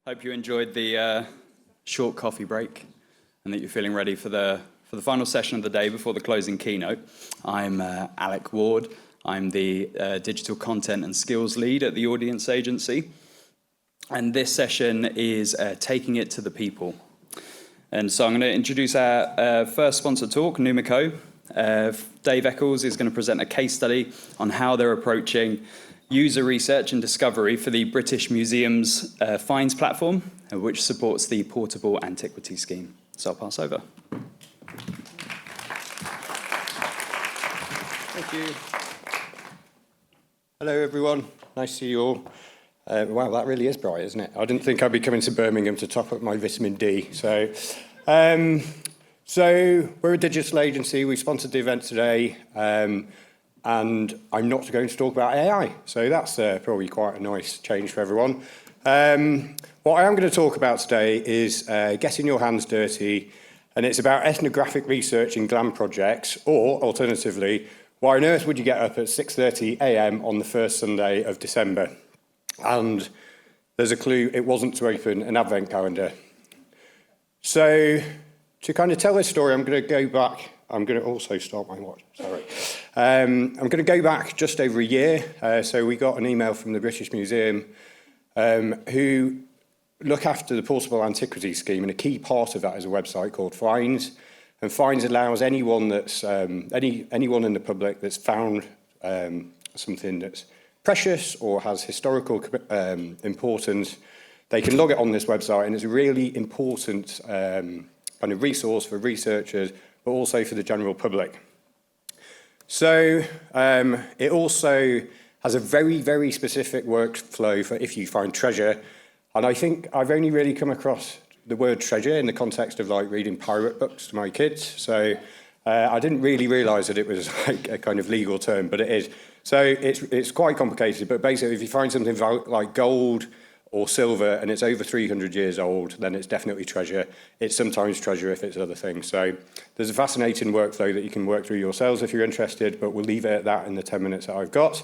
Hope you enjoyed the short coffee break and that you're feeling ready for the final session of the day before the closing keynote. I'm Alec Ward. I'm the Digital Content and Skills Lead at the Audience Agency. And this session is Taking It to the People. And so I'm going to introduce our first sponsor talk, Numiko. Dave Eccles is going to present a case study on how they're approaching user research and discovery for the British Museum's Finds platform, which supports the portable Antiquities scheme. So I'll pass over. Thank you. Hello, everyone. Nice to see you all. Wow, that really is bright, isn't it? I didn't think I'd be coming to Birmingham to top up my vitamin D. So we're a digital agency. We sponsored the event today. And I'm not going to talk about AI, so that's probably quite a nice change for everyone. What I am going to talk about today is getting your hands dirty, and it's about ethnographic research in GLAM projects, or alternatively, why on earth would you get up at 6:30 a.m. on the first Sunday of December? And there's a clue, it wasn't to open an advent calendar. So to kind of tell this story, I'm going to go back. I'm going to also start my watch, sorry. I'm going to go back just over a year. So we got an email from the British Museum who look after the portable antiquities scheme, and a key part of that is a website called Finds. And Finds allows anyone that's anyone in the public that's found something that's precious or has historical importance, they can log it on this website, and it's a really important kind of resource for researchers, but also for the general public. So it also has a very, very specific workflow for if you find treasure. And I think I've only really come across the word treasure in the context of like reading pirate books to my kids. So I didn't really realise that it was like a kind of legal term, but it is. So it's quite complicated, but basically if you find something like gold or silver, and it's over 300 years old, then it's definitely treasure. It's sometimes treasure if it's other things. So there's a fascinating workflow that you can work through yourselves if you're interested, but we'll leave it at that in the 10 minutes that I've got.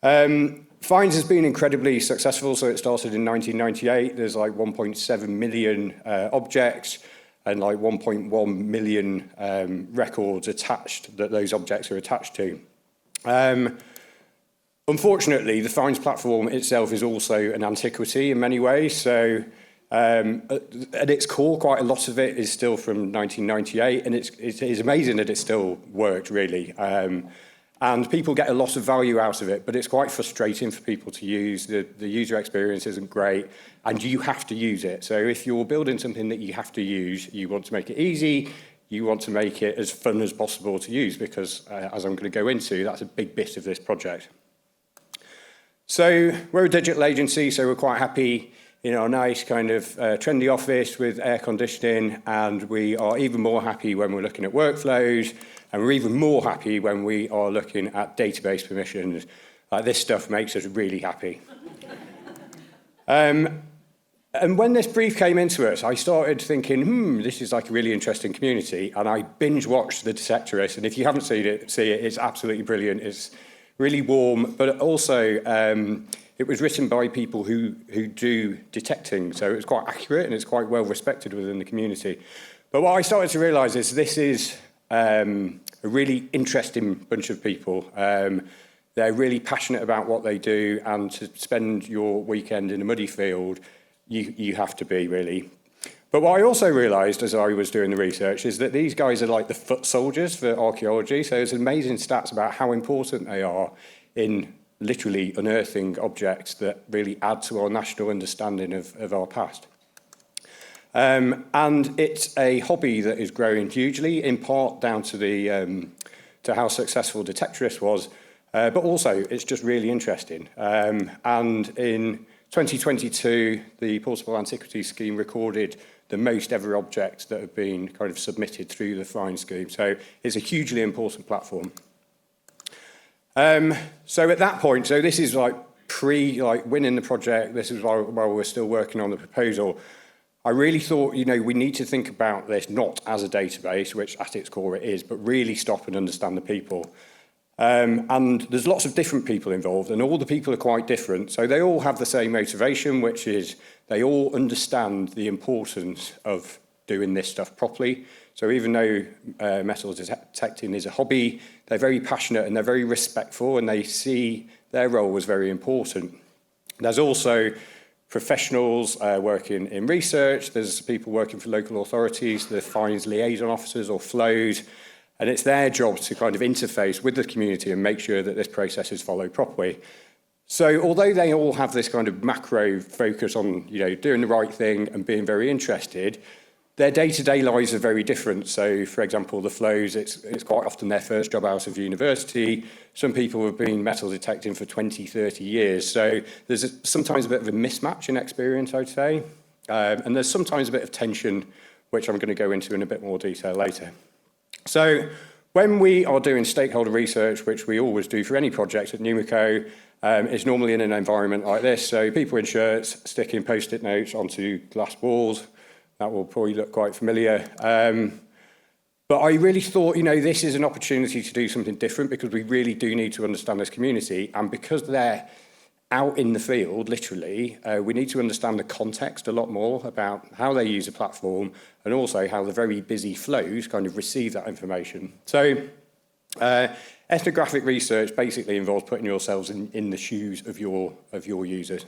Finds has been incredibly successful. So it started in 1998. There's like 1.7 million objects and like 1.1 million records attached that those objects are attached to. Unfortunately, the Finds platform itself is also an antiquity in many ways. So at its core, quite a lot of it is still from 1998, and it's amazing that it still worked, really. And people get a lot of value out of it, but it's quite frustrating for people to use. The user experience isn't great, and you have to use it. So if you're building something that you have to use, you want to make it easy, you want to make it as fun as possible to use, because as I'm going to go into, that's a big bit of this project. So we're a digital agency, so we're quite happy in our nice kind of trendy office with air conditioning, and we are even more happy when we're looking at workflows, and we're even more happy when we are looking at database permissions. This stuff makes us really happy. And when this brief came into us, I started thinking, this is like a really interesting community, and I binge-watched The Detectorist, and if you haven't seen it, see it, it's absolutely brilliant. It's really warm, but also it was written by people who do detecting, so it's quite accurate and it's quite well respected within the community. But what I started to realise is this is a really interesting bunch of people. They're really passionate about what they do, and to spend your weekend in a muddy field, you have to be, really. But what I also realised as I was doing the research is that these guys are like the foot soldiers for archaeology. So there's amazing stats about how important they are in literally unearthing objects that really add to our national understanding of our past. And it's a hobby that is growing hugely, in part down to to how successful Detectorist was, but also it's just really interesting. And in 2022, the Portable Antiquities Scheme recorded the most ever objects that have been kind of submitted through the Find scheme. So it's a hugely important platform. So at that point, so this is like winning the project, this is while we're still working on the proposal, I really thought, we need to think about this not as a database, which at its core it is, but really stop and understand the people. And there's lots of different people involved, and all the people are quite different. So they all have the same motivation, which is they all understand the importance of doing this stuff properly. So even though metal detecting is a hobby, they're very passionate and they're very respectful, and they see their role as very important. There's also professionals working in research. There's people working for local authorities, the fines liaison officers or flows, and it's their job to kind of interface with the community and make sure that this process is followed properly. So although they all have this kind of macro focus on, doing the right thing and being very interested, their day-to-day lives are very different. So, for example, the flows, it's quite often their first job out of university. Some people have been metal detecting for 20, 30 years. So there's sometimes a bit of a mismatch in experience, I'd say. And there's sometimes a bit of tension, which I'm going to go into in a bit more detail later. So when we are doing stakeholder research, which we always do for any project at Numiko, it's normally in an environment like this. So people in shirts sticking Post-it notes onto glass walls. That will probably look quite familiar. But I really thought, this is an opportunity to do something different because we really do need to understand this community. And because they're out in the field, literally, we need to understand the context a lot more about how they use a platform and also how the very busy flows kind of receive that information. So ethnographic research basically involves putting yourselves in the shoes of your users.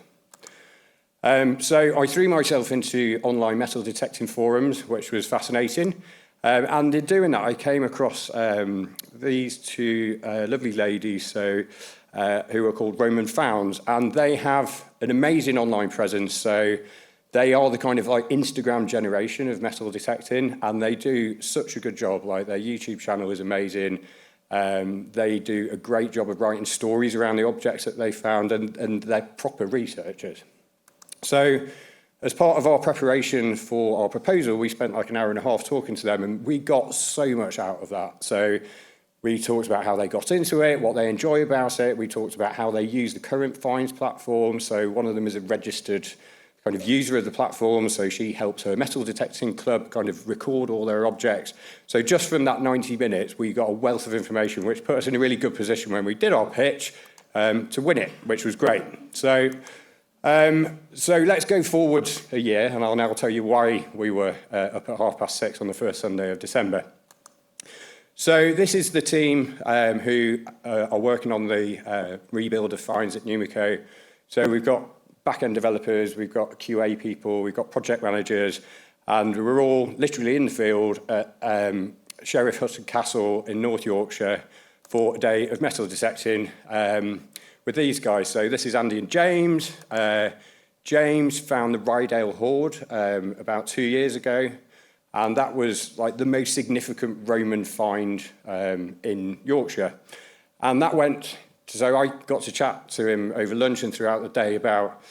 So I threw myself into online metal detecting forums, which was fascinating. And in doing that, I came across these two lovely ladies who are called Roman Founds, and they have an amazing online presence. So they are the kind of like Instagram generation of metal detecting, and they do such a good job. Like their YouTube channel is amazing. They do a great job of writing stories around the objects that they found, and they're proper researchers. So as part of our preparation for our proposal, we spent like an hour and a half talking to them, and we got so much out of that. So we talked about how they got into it, what they enjoy about it. We talked about how they use the current fines platform. So one of them is a registered kind of user of the platform. So she helps her metal detecting club kind of record all their objects. So just from that 90 minutes, we got a wealth of information, which put us in a really good position when we did our pitch to win it, which was great. So let's go forward a year, and I'll now tell you why we were up at 6:30 on the first Sunday of December. So this is the team who are working on the rebuild of fines at Numiko. So we've got back-end developers, we've got QA people, we've got project managers, and we're all literally in the field at Sheriff Hutton Castle in North Yorkshire for a day of metal detecting with these guys. So this is Andy and James. James found the Rydale Hoard about 2 years ago, and that was like the most significant Roman find in Yorkshire. And that went, so I got to chat to him over lunch and throughout the day about,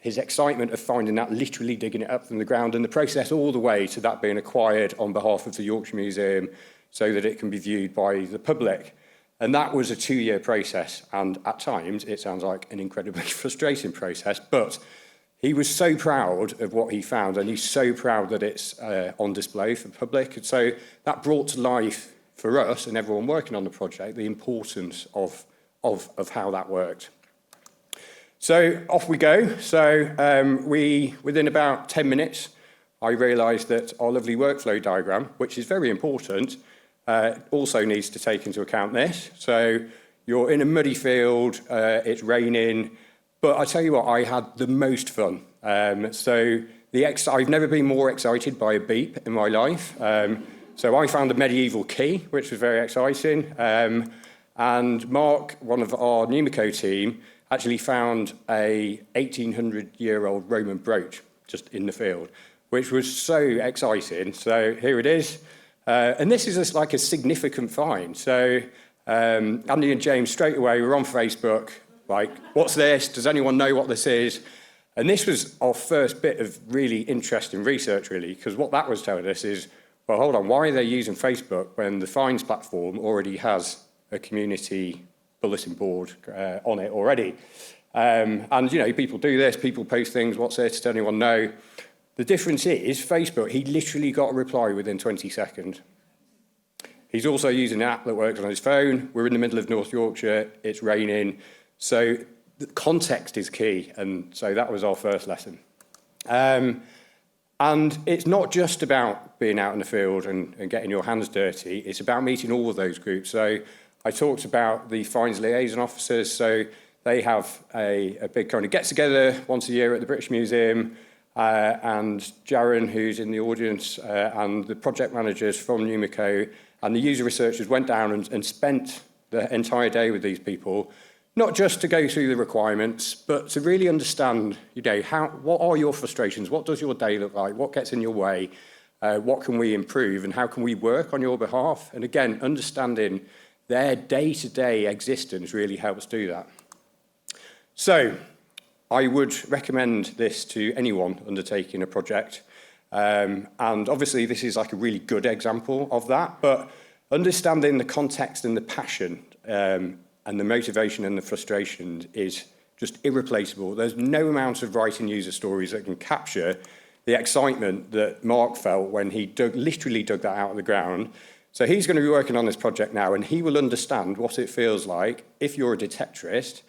his excitement of finding that, literally digging it up from the ground, and the process all the way to that being acquired on behalf of the Yorkshire Museum so that it can be viewed by the public. And that was a 2-year process, and at times it sounds like an incredibly frustrating process, but he was so proud of what he found, and he's so proud that it's on display for the public. And so that brought to life for us and everyone working on the project the importance of how that worked. So off we go. So within about 10 minutes, I realised that our lovely workflow diagram, which is very important, also needs to take into account this. So you're in a muddy field, it's raining, but I tell you what, I had the most fun. I've never been more excited by a beep in my life. So I found a medieval key, which was very exciting. And Mark, one of our Numiko team, actually found a 1800-year-old Roman brooch just in the field, which was so exciting. So here it is. And this is like a significant find. So Andy and James straight away were on Facebook, like, what's this? Does anyone know what this is? And this was our first bit of really interesting research, really, because what that was telling us is, well, hold on, why are they using Facebook when the fines platform already has a community bulletin board on it already? And, people do this, people post things, what's this? Does anyone know? The difference is Facebook, he literally got a reply within 20 seconds. He's also using an app that works on his phone. We're in the middle of North Yorkshire. It's raining. So the context is key. And so that was our first lesson. And it's not just about being out in the field and getting your hands dirty. It's about meeting all of those groups. So I talked about the fines liaison officers. So they have a big kind of get-together once a year at the British Museum. And Jaron, who's in the audience, and the project managers from Numiko and the user researchers went down and spent the entire day with these people, not just to go through the requirements, but to really understand, what are your frustrations? What does your day look like? What gets in your way? What can we improve? And how can we work on your behalf? And again, understanding their day-to-day existence really helps do that. So I would recommend this to anyone undertaking a project. And obviously, this is like a really good example of that. But understanding the context and the passion and the motivation and the frustration is just irreplaceable. There's no amount of writing user stories that can capture the excitement that Mark felt when he literally dug that out of the ground. So he's going to be working on this project now, and he will understand what it feels like if you're a detectorist.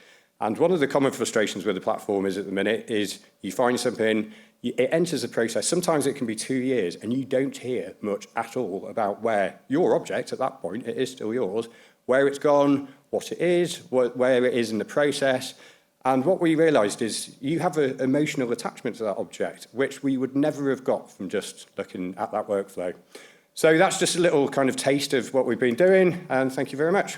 And one of the common frustrations with the platform is at the minute is you find something, it enters the process. Sometimes it can be 2 years, and you don't hear much at all about where your object, at that point, it is still yours, where it's gone, what it is, where it is in the process. And what we realised is you have an emotional attachment to that object, which we would never have got from just looking at that workflow. So that's just a little kind of taste of what we've been doing, and thank you very much.